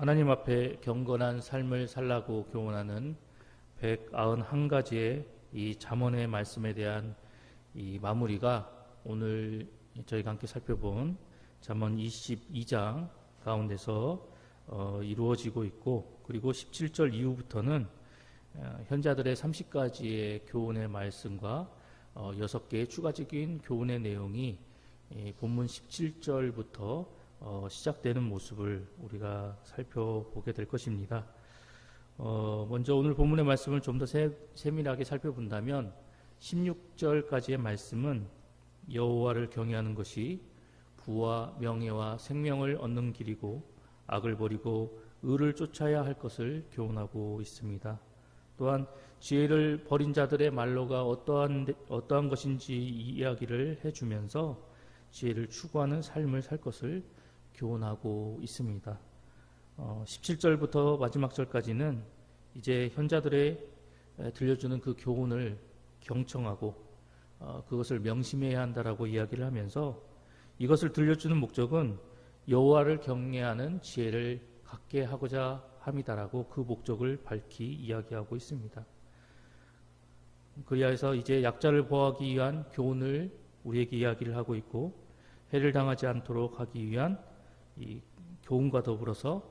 하나님 앞에 경건한 삶을 살라고 교훈하는 191가지의 이 잠언의 말씀에 대한 이 마무리가 오늘 저희가 함께 살펴본 잠언 22장 가운데서 이루어지고 있고, 그리고 17절 이후부터는 현자들의 30가지의 교훈의 말씀과 6개의 추가적인 교훈의 내용이 본문 17절부터 시작되는 모습을 우리가 살펴보게 될 것입니다. 먼저 오늘 본문의 말씀을 좀 더 세밀하게 살펴본다면 16절까지의 말씀은 여호와를 경외하는 것이 부와 명예와 생명을 얻는 길이고 악을 버리고 의를 쫓아야 할 것을 교훈하고 있습니다. 또한 지혜를 버린 자들의 말로가 어떠한 것인지 이야기를 해주면서 지혜를 추구하는 삶을 살 것을 교훈하고 있습니다. 17절부터 마지막 절까지는 이제 현자들의 들려주는 그 교훈을 경청하고 그것을 명심해야 한다라고 이야기를 하면서, 이것을 들려주는 목적은 여호와를 경외하는 지혜를 갖게 하고자 함이다라고 그 목적을 밝히 이야기하고 있습니다. 그리하여서 이제 약자를 보호하기 위한 교훈을 우리에게 이야기를 하고 있고, 해를 당하지 않도록 하기 위한 이 교훈과 더불어서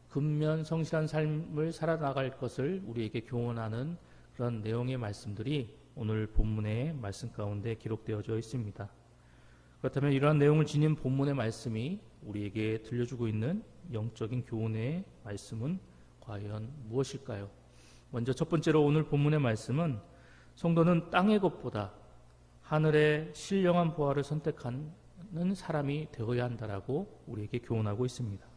근면 성실한 삶을 살아나갈 것을 우리에게 교훈하는 그런 내용의 말씀들이 오늘 본문의 말씀 가운데 기록되어져 있습니다. 그렇다면 이러한 내용을 지닌 본문의 말씀이 우리에게 들려주고 있는 영적인 교훈의 말씀은 과연 무엇일까요? 먼저 첫 번째로 오늘 본문의 말씀은 성도는 땅의 것보다 하늘의 신령한 보화를 선택하는 사람이 되어야 한다라고 우리에게 교훈하고 있습니다.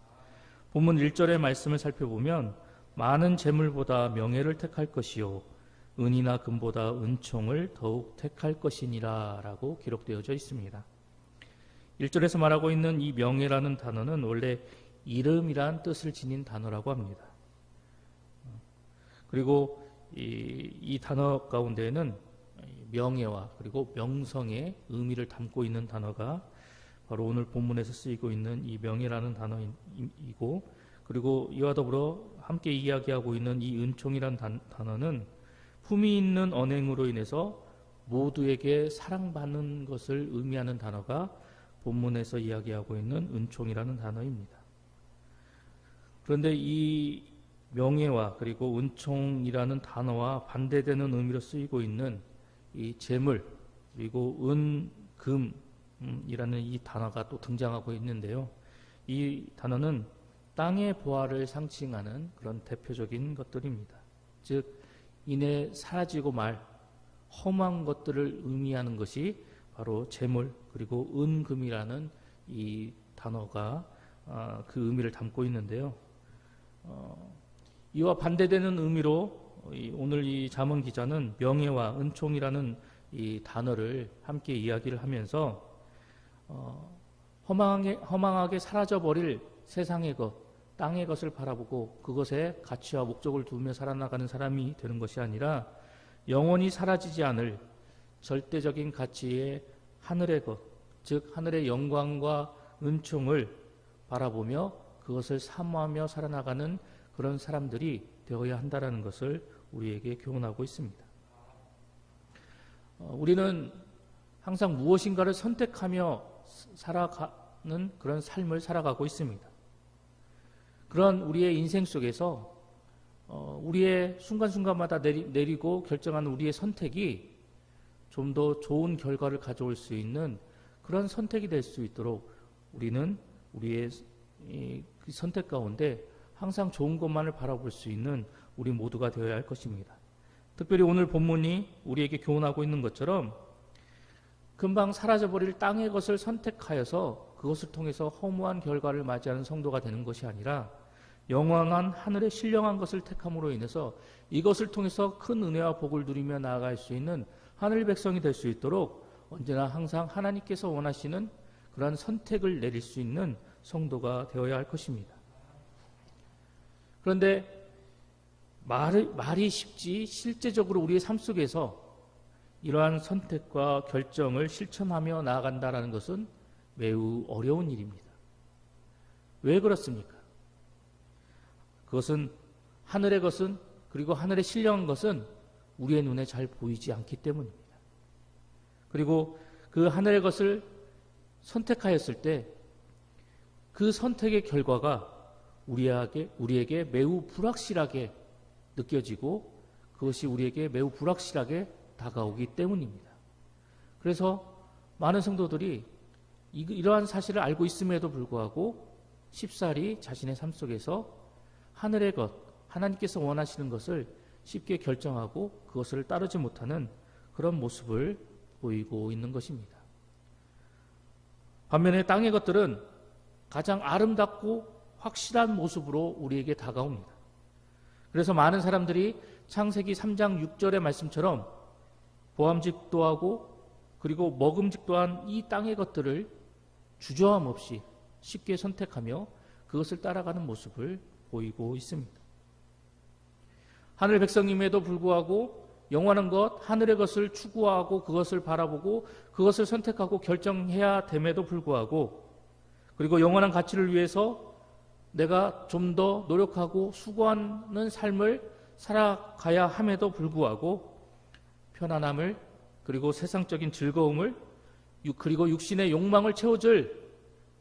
본문 1절의 말씀을 살펴보면 많은 재물보다 명예를 택할 것이요 은이나 금보다 은총을 더욱 택할 것이니라 라고 기록되어져 있습니다. 1절에서 말하고 있는 이 명예라는 단어는 원래 이름이란 뜻을 지닌 단어라고 합니다. 그리고 이 단어 가운데에는 명예와 그리고 명성의 의미를 담고 있는 단어가 바로 오늘 본문에서 쓰이고 있는 이 명예라는 단어이고, 그리고 이와 더불어 함께 이야기하고 있는 이 은총이라는 단어는 품위 있는 언행으로 인해서 모두에게 사랑받는 것을 의미하는 단어가 본문에서 이야기하고 있는 은총이라는 단어입니다. 그런데 이 명예와 그리고 은총이라는 단어와 반대되는 의미로 쓰이고 있는 이 재물 그리고 은, 금이라는 이 단어가 또 등장하고 있는데요. 이 단어는 땅의 보화를 상징하는 그런 대표적인 것들입니다. 즉 이내 사라지고 말 험한 것들을 의미하는 것이 바로 재물 그리고 은, 금이라는 이 단어가 그 의미를 담고 있는데요. 이와 반대되는 의미로 오늘 이 잠언 기자는 명예와 은총이라는 이 단어를 함께 이야기를 하면서 허망하게 사라져버릴 세상의 것, 땅의 것을 바라보고 그것에 가치와 목적을 두며 살아나가는 사람이 되는 것이 아니라 영원히 사라지지 않을 절대적인 가치의 하늘의 것, 즉 하늘의 영광과 은총을 바라보며 그것을 사모하며 살아나가는 그런 사람들이 되어야 한다는 것을 우리에게 교훈하고 있습니다. 우리는 항상 무엇인가를 선택하며 살아가는 그런 삶을 살아가고 있습니다. 그런 우리의 인생 속에서 우리의 순간순간마다 내리고 결정하는 우리의 선택이 좀 더 좋은 결과를 가져올 수 있는 그런 선택이 될 수 있도록 우리는 우리의 그 선택 가운데 항상 좋은 것만을 바라볼 수 있는 우리 모두가 되어야 할 것입니다. 특별히 오늘 본문이 우리에게 교훈하고 있는 것처럼 금방 사라져버릴 땅의 것을 선택하여서 그것을 통해서 허무한 결과를 맞이하는 성도가 되는 것이 아니라 영원한 하늘의 신령한 것을 택함으로 인해서 이것을 통해서 큰 은혜와 복을 누리며 나아갈 수 있는 하늘 백성이 될 수 있도록 언제나 항상 하나님께서 원하시는 그러한 선택을 내릴 수 있는 성도가 되어야 할 것입니다. 그런데 말이 쉽지 실제적으로 우리의 삶 속에서 이러한 선택과 결정을 실천하며 나아간다는 것은 매우 어려운 일입니다. 왜 그렇습니까? 그것은 하늘의 것은, 그리고 하늘의 신령한 것은 우리의 눈에 잘 보이지 않기 때문입니다. 그리고 그 하늘의 것을 선택하였을 때 그 선택의 결과가 우리에게 매우 불확실하게 느껴지고 그것이 우리에게 매우 불확실하게 다가오기 때문입니다. 그래서 많은 성도들이 이러한 사실을 알고 있음에도 불구하고 쉽사리 자신의 삶 속에서 하늘의 것, 하나님께서 원하시는 것을 쉽게 결정하고 그것을 따르지 못하는 그런 모습을 보이고 있는 것입니다. 반면에 땅의 것들은 가장 아름답고 확실한 모습으로 우리에게 다가옵니다. 그래서 많은 사람들이 창세기 3장 6절의 말씀처럼 보암직도 하고 그리고 먹음직도 한 이 땅의 것들을 주저함 없이 쉽게 선택하며 그것을 따라가는 모습을 보이고 있습니다. 하늘 백성임에도 불구하고 영원한 것, 하늘의 것을 추구하고 그것을 바라보고 그것을 선택하고 결정해야 됨에도 불구하고 그리고 영원한 가치를 위해서 내가 좀 더 노력하고 수고하는 삶을 살아가야 함에도 불구하고 편안함을 그리고 세상적인 즐거움을 그리고 육신의 욕망을 채워줄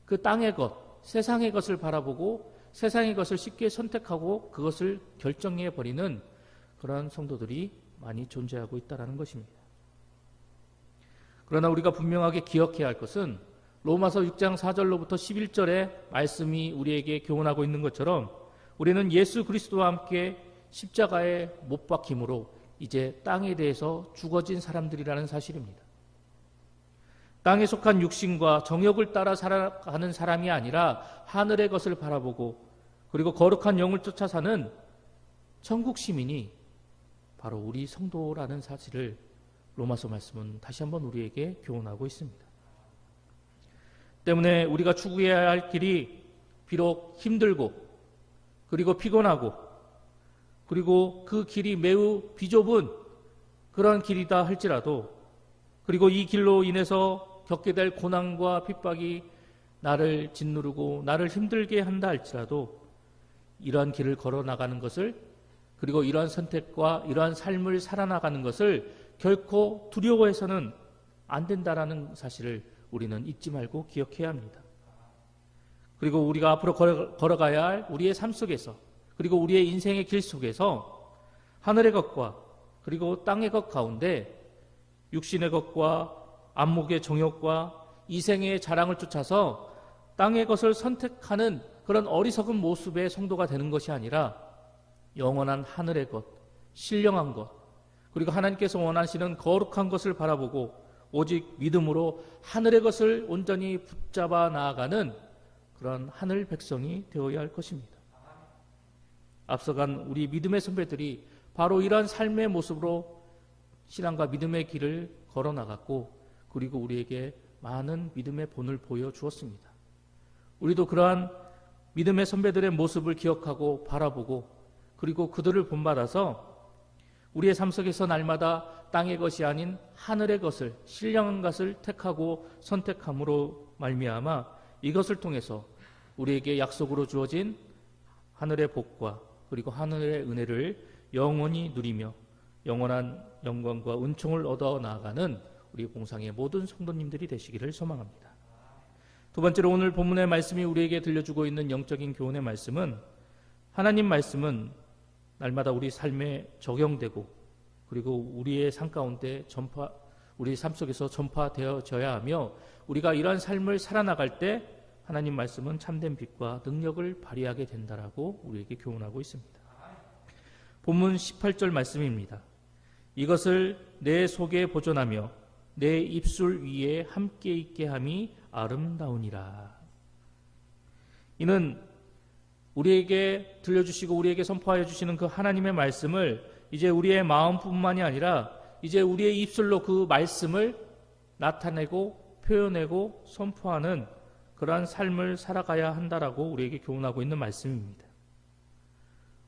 그 땅의 것, 세상의 것을 바라보고 세상의 것을 쉽게 선택하고 그것을 결정해버리는 그러한 성도들이 많이 존재하고 있다는 것입니다. 그러나 우리가 분명하게 기억해야 할 것은 로마서 6장 4절로부터 11절의 말씀이 우리에게 교훈하고 있는 것처럼 우리는 예수 그리스도와 함께 십자가에 못 박힘으로 이제 땅에 대해서 죽어진 사람들이라는 사실입니다. 땅에 속한 육신과 정욕을 따라 살아가는 사람이 아니라 하늘의 것을 바라보고 그리고 거룩한 영을 쫓아 사는 천국 시민이 바로 우리 성도라는 사실을 로마서 말씀은 다시 한번 우리에게 교훈하고 있습니다. 때문에 우리가 추구해야 할 길이 비록 힘들고 그리고 피곤하고 그리고 그 길이 매우 비좁은 그런 길이다 할지라도 그리고 이 길로 인해서 겪게 될 고난과 핍박이 나를 짓누르고 나를 힘들게 한다 할지라도 이러한 길을 걸어 나가는 것을 그리고 이러한 선택과 이러한 삶을 살아나가는 것을 결코 두려워해서는 안 된다라는 사실을 우리는 잊지 말고 기억해야 합니다. 그리고 우리가 앞으로 걸어가야 할 우리의 삶 속에서 그리고 우리의 인생의 길 속에서 하늘의 것과 그리고 땅의 것 가운데 육신의 것과 안목의 정욕과 이생의 자랑을 쫓아서 땅의 것을 선택하는 그런 어리석은 모습의 성도가 되는 것이 아니라 영원한 하늘의 것, 신령한 것, 그리고 하나님께서 원하시는 거룩한 것을 바라보고 오직 믿음으로 하늘의 것을 온전히 붙잡아 나아가는 그런 하늘 백성이 되어야 할 것입니다. 앞서간 우리 믿음의 선배들이 바로 이러한 삶의 모습으로 신앙과 믿음의 길을 걸어 나갔고 그리고 우리에게 많은 믿음의 본을 보여주었습니다. 우리도 그러한 믿음의 선배들의 모습을 기억하고 바라보고 그리고 그들을 본받아서 우리의 삶 속에서 날마다 땅의 것이 아닌 하늘의 것을 신령한 것을 택하고 선택함으로 말미암아 이것을 통해서 우리에게 약속으로 주어진 하늘의 복과 그리고 하늘의 은혜를 영원히 누리며 영원한 영광과 은총을 얻어 나아가는 우리 봉상의 모든 성도님들이 되시기를 소망합니다. 두 번째로 오늘 본문의 말씀이 우리에게 들려주고 있는 영적인 교훈의 말씀은 하나님 말씀은 날마다 우리 삶에 적용되고 그리고 우리의 삶 가운데 우리 삶 속에서 전파되어져야 하며 우리가 이러한 삶을 살아나갈 때 하나님 말씀은 참된 빛과 능력을 발휘하게 된다라고 우리에게 교훈하고 있습니다. 본문 18절 말씀입니다. 이것을 내 속에 보존하며 내 입술 위에 함께 있게 함이 아름다우니라. 이는 우리에게 들려주시고 우리에게 선포하여 주시는 그 하나님의 말씀을 이제 우리의 마음뿐만이 아니라 이제 우리의 입술로 그 말씀을 나타내고 표현하고 선포하는 그러한 삶을 살아가야 한다라고 우리에게 교훈하고 있는 말씀입니다.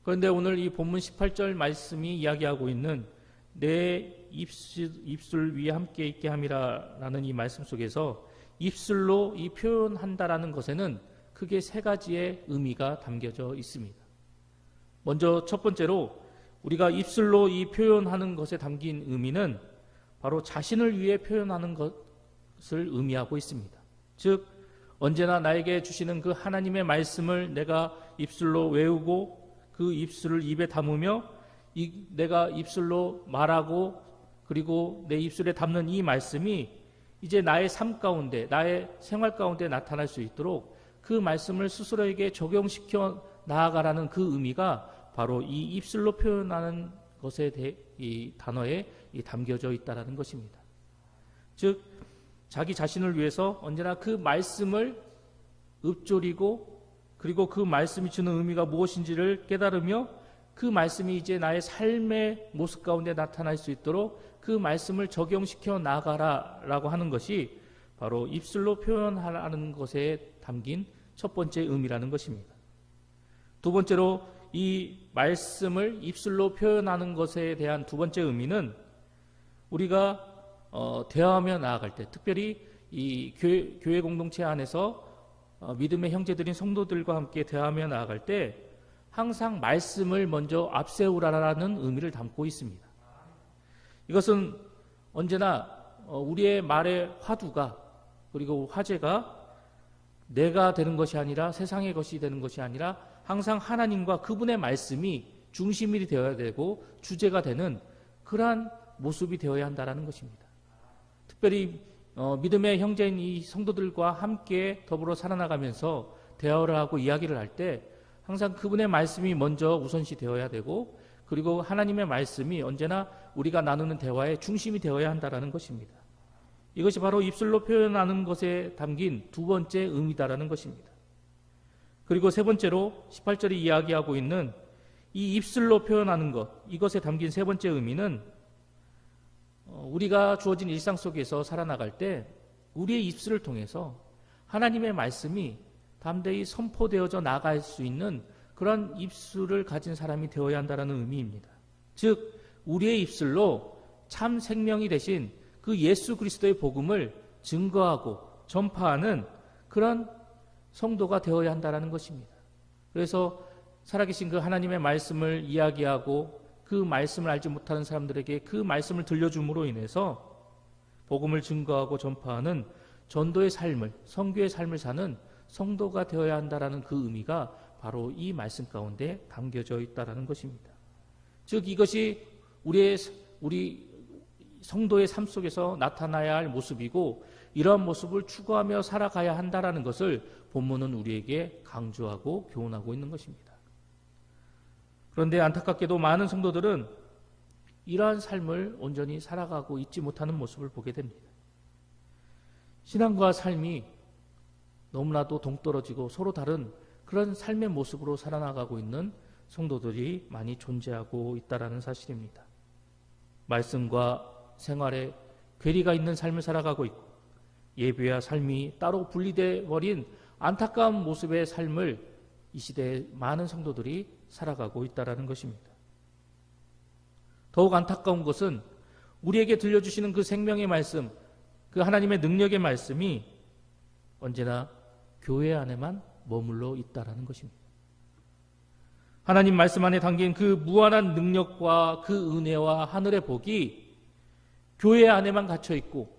그런데 오늘 이 본문 18절 말씀이 이야기하고 있는 내 입술 위에 함께 있게 함이라는 이 말씀 속에서 입술로 이 표현한다라는 것에는 크게 세 가지의 의미가 담겨져 있습니다. 먼저 첫 번째로 우리가 입술로 이 표현하는 것에 담긴 의미는 바로 자신을 위해 표현하는 것을 의미하고 있습니다. 즉 언제나 나에게 주시는 그 하나님의 말씀을 내가 입술로 외우고 그 입술을 입에 담으며 내가 입술로 말하고 그리고 내 입술에 담는 이 말씀이 이제 나의 삶 가운데 나의 생활 가운데 나타날 수 있도록 그 말씀을 스스로에게 적용시켜 나아가라는 그 의미가 바로 이 입술로 표현하는 것에 이 단어에 담겨져 있다는 것입니다. 즉 자기 자신을 위해서 언제나 그 말씀을 읊조리고 그리고 그 말씀이 주는 의미가 무엇인지를 깨달으며 그 말씀이 이제 나의 삶의 모습 가운데 나타날 수 있도록 그 말씀을 적용시켜 나가라라고 하는 것이 바로 입술로 표현하는 것에 담긴 첫 번째 의미라는 것입니다. 두 번째로 이 말씀을 입술로 표현하는 것에 대한 두 번째 의미는 우리가 대화하며 나아갈 때, 특별히 이 교회 공동체 안에서 믿음의 형제들인 성도들과 함께 대화하며 나아갈 때 항상 말씀을 먼저 앞세우라라는 의미를 담고 있습니다. 이것은 언제나 우리의 말의 화두가 그리고 화제가 내가 되는 것이 아니라 세상의 것이 되는 것이 아니라 항상 하나님과 그분의 말씀이 중심이 되어야 되고 주제가 되는 그러한 모습이 되어야 한다는 것입니다. 특별히 믿음의 형제인 이 성도들과 함께 더불어 살아나가면서 대화를 하고 이야기를 할 때 항상 그분의 말씀이 먼저 우선시 되어야 되고 그리고 하나님의 말씀이 언제나 우리가 나누는 대화의 중심이 되어야 한다는 것입니다. 이것이 바로 입술로 표현하는 것에 담긴 두 번째 의미다라는 것입니다. 그리고 세 번째로 18절이 이야기하고 있는 이 입술로 표현하는 것, 이것에 담긴 세 번째 의미는 우리가 주어진 일상 속에서 살아나갈 때 우리의 입술을 통해서 하나님의 말씀이 담대히 선포되어져 나갈 수 있는 그런 입술을 가진 사람이 되어야 한다는 의미입니다. 즉 우리의 입술로 참 생명이 되신 그 예수 그리스도의 복음을 증거하고 전파하는 그런 성도가 되어야 한다는 것입니다. 그래서 살아계신 그 하나님의 말씀을 이야기하고 그 말씀을 알지 못하는 사람들에게 그 말씀을 들려줌으로 인해서 복음을 증거하고 전파하는 전도의 삶을, 선교의 삶을 사는 성도가 되어야 한다는 그 의미가 바로 이 말씀 가운데 담겨져 있다는 것입니다. 즉 이것이 우리 성도의 삶 속에서 나타나야 할 모습이고 이러한 모습을 추구하며 살아가야 한다는 것을 본문은 우리에게 강조하고 교훈하고 있는 것입니다. 그런데 안타깝게도 많은 성도들은 이러한 삶을 온전히 살아가고 있지 못하는 모습을 보게 됩니다. 신앙과 삶이 너무나도 동떨어지고 서로 다른 그런 삶의 모습으로 살아나가고 있는 성도들이 많이 존재하고 있다는 사실입니다. 말씀과 생활에 괴리가 있는 삶을 살아가고 있고 예배와 삶이 따로 분리되어 버린 안타까운 모습의 삶을 이 시대에 많은 성도들이 살아가고 있다는 것입니다. 더욱 안타까운 것은 우리에게 들려주시는 그 생명의 말씀, 그 하나님의 능력의 말씀이 언제나 교회 안에만 머물러 있다는 것입니다. 하나님 말씀 안에 담긴 그 무한한 능력과 그 은혜와 하늘의 복이 교회 안에만 갇혀 있고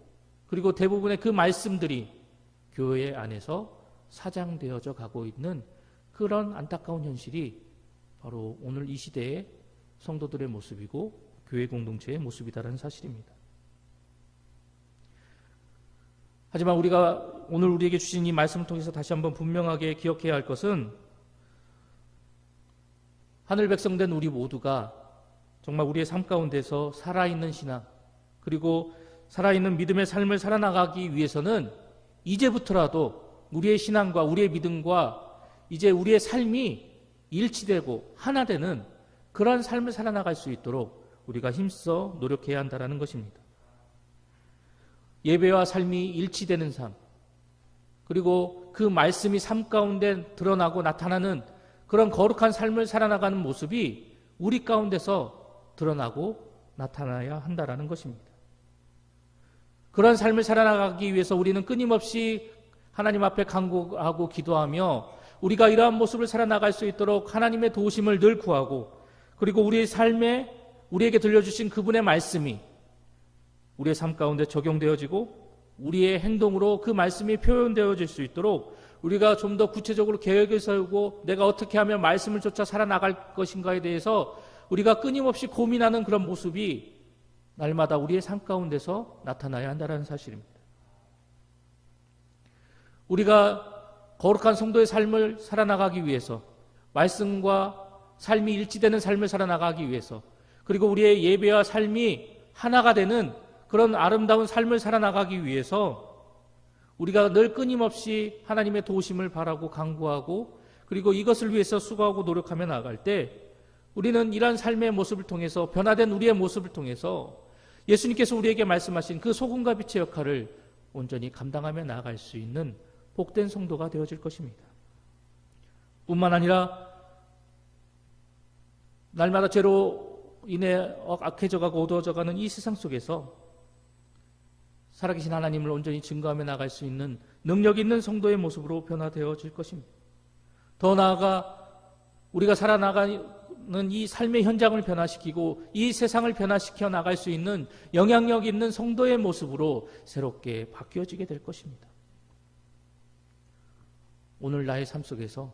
그리고 대부분의 그 말씀들이 교회 안에서 사장되어져 가고 있는 그런 안타까운 현실이 바로 오늘 이 시대의 성도들의 모습이고 교회 공동체의 모습이다라는 사실입니다. 하지만 우리가 오늘 우리에게 주신 이 말씀을 통해서 다시 한번 분명하게 기억해야 할 것은 하늘 백성된 우리 모두가 정말 우리의 삶 가운데서 살아있는 신앙 그리고 살아있는 믿음의 삶을 살아나가기 위해서는 이제부터라도 우리의 신앙과 우리의 믿음과 이제 우리의 삶이 일치되고 하나 되는 그러한 삶을 살아나갈 수 있도록 우리가 힘써 노력해야 한다는 것입니다. 예배와 삶이 일치되는 삶 그리고 그 말씀이 삶 가운데 드러나고 나타나는 그런 거룩한 삶을 살아나가는 모습이 우리 가운데서 드러나고 나타나야 한다는 것입니다. 그런 삶을 살아나가기 위해서 우리는 끊임없이 하나님 앞에 간구하고 기도하며 우리가 이러한 모습을 살아나갈 수 있도록 하나님의 도우심을 늘 구하고, 그리고 우리의 삶에 우리에게 들려주신 그분의 말씀이 우리의 삶 가운데 적용되어지고 우리의 행동으로 그 말씀이 표현되어질 수 있도록 우리가 좀 더 구체적으로 계획을 세우고 내가 어떻게 하면 말씀을 쫓아 살아나갈 것인가에 대해서 우리가 끊임없이 고민하는 그런 모습이 날마다 우리의 삶 가운데서 나타나야 한다는 사실입니다. 우리가 거룩한 성도의 삶을 살아나가기 위해서, 말씀과 삶이 일치되는 삶을 살아나가기 위해서, 그리고 우리의 예배와 삶이 하나가 되는 그런 아름다운 삶을 살아나가기 위해서 우리가 늘 끊임없이 하나님의 도우심을 바라고 간구하고, 그리고 이것을 위해서 수고하고 노력하며 나아갈 때 우리는 이러한 삶의 모습을 통해서, 변화된 우리의 모습을 통해서 예수님께서 우리에게 말씀하신 그 소금과 빛의 역할을 온전히 감당하며 나아갈 수 있는 복된 성도가 되어질 것입니다. 뿐만 아니라 날마다 죄로 인해 악해져가고 어두워져가는 이 세상 속에서 살아계신 하나님을 온전히 증거하며 나갈 수 있는 능력 있는 성도의 모습으로 변화되어질 것입니다. 더 나아가 우리가 살아나가는 이 삶의 현장을 변화시키고 이 세상을 변화시켜 나갈 수 있는 영향력 있는 성도의 모습으로 새롭게 바뀌어지게 될 것입니다. 오늘 나의 삶 속에서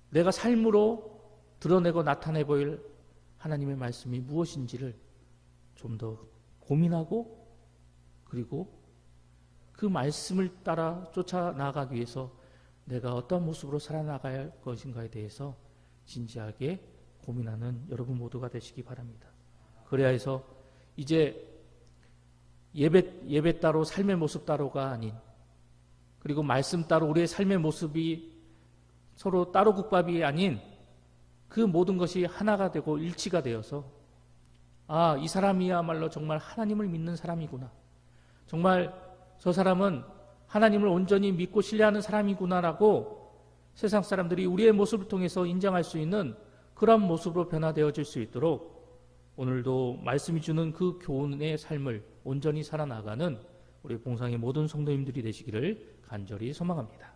내가 삶으로 드러내고 나타내 보일 하나님의 말씀이 무엇인지를 좀 더 고민하고, 그리고 그 말씀을 따라 쫓아나가기 위해서 내가 어떤 모습으로 살아나가야 할 것인가에 대해서 진지하게 고민하는 여러분 모두가 되시기 바랍니다. 그래야 해서 이제 예배 따로 삶의 모습 따로가 아닌, 그리고 말씀 따로 우리의 삶의 모습이 서로 따로 국밥이 아닌 그 모든 것이 하나가 되고 일치가 되어서, 아, 이 사람이야말로 정말 하나님을 믿는 사람이구나, 정말 저 사람은 하나님을 온전히 믿고 신뢰하는 사람이구나라고 세상 사람들이 우리의 모습을 통해서 인정할 수 있는 그런 모습으로 변화되어질 수 있도록 오늘도 말씀이 주는 그 교훈의 삶을 온전히 살아나가는 우리 봉상의 모든 성도님들이 되시기를 간절히 소망합니다.